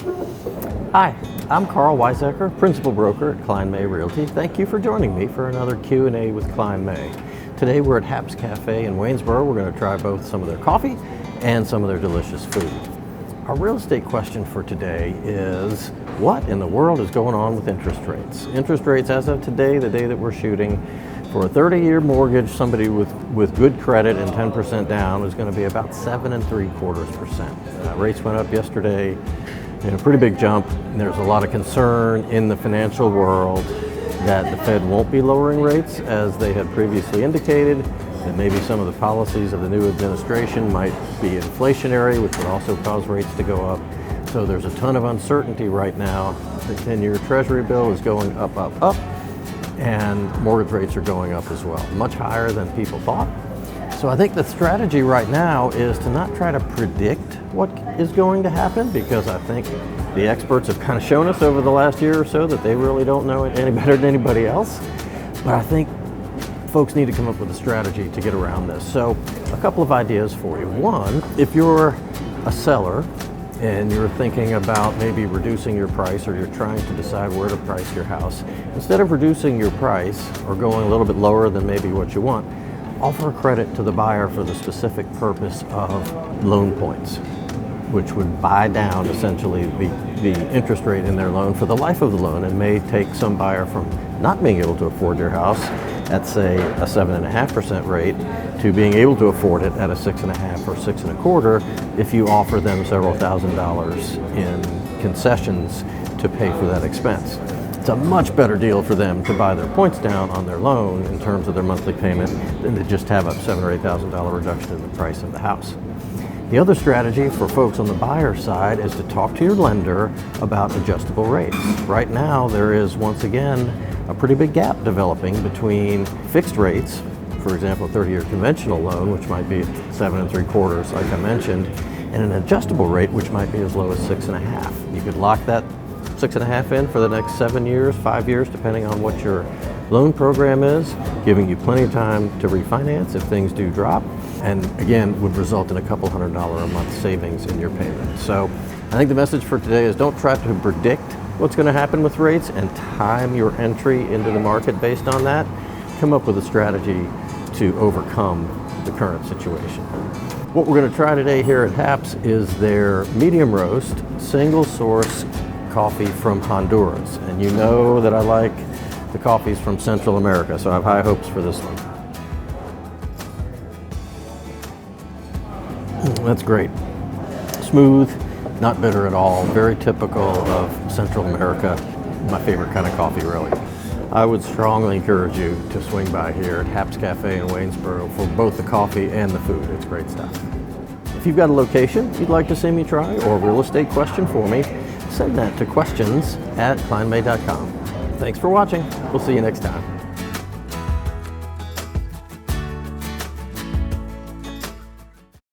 Hi, I'm Karl, Principal Broker at Kline May Realty. Thank you for joining me for another Q&A with Kline May. Today we're at Happ's Cafe in Waynesboro. We're going to try both some of their coffee and some of their delicious food. Our real estate question for today is, what in the world is going on with interest rates? Interest rates as of today, the day that we're shooting, for a 30-year mortgage, somebody with good credit and 10% down is going to be about 7.75%. Rates went up yesterday in a pretty big jump. There's a lot of concern in the financial world that the Fed won't be lowering rates as they had previously indicated, that maybe some of the policies of the new administration might be inflationary, which would also cause rates to go up. So there's a ton of uncertainty right now. The 10-year Treasury bill is going up, up, up, and mortgage rates are going up as well, much higher than people thought. So I think the strategy right now is to not try to predict what is going to happen, because I think the experts have kind of shown us over the last year or so that they really don't know it any better than anybody else. But I think folks need to come up with a strategy to get around this. So a couple of ideas for you. One, if you're a seller and you're thinking about maybe reducing your price, or you're trying to decide where to price your house, instead of reducing your price or going a little bit lower than maybe what you want, offer credit to the buyer for the specific purpose of loan points, which would buy down essentially the interest rate in their loan for the life of the loan, and may take some buyer from not being able to afford your house at, say, a 7.5% rate to being able to afford it at a 6.5 or 6.25 if you offer them several $1,000s in concessions to pay for that expense. It's a much better deal for them to buy their points down on their loan in terms of their monthly payment than to just have a $7,000 or $8,000 reduction in the price of the house. The other strategy for folks on the buyer side is to talk to your lender about adjustable rates. Right now, there is, once again, a pretty big gap developing between fixed rates, for example, a 30-year conventional loan, which might be 7.75, like I mentioned, and an adjustable rate, which might be as low as 6.5. You could lock that 6.5 in for the next 7 years, 5 years, depending on what your loan program is, giving you plenty of time to refinance if things do drop, and again, would result in a couple $100 a month savings in your payment. So I think the message for today is, don't try to predict what's going to happen with rates and time your entry into the market based on that. Come up with a strategy to overcome the current situation. What we're going to try today here at Happ's is their medium roast, single source coffee from Honduras. And you know that I like the coffees from Central America, so I have high hopes for this one. That's great. Smooth, not bitter at all, very typical of Central America. My favorite kind of coffee, really. I would strongly encourage you to swing by here at Happ's Cafe in Waynesboro for both the coffee and the food. It's great stuff. If you've got a location you'd like to see me try, or a real estate question for me, send that to questions@klinemay.com. Thanks for watching. We'll see you next time.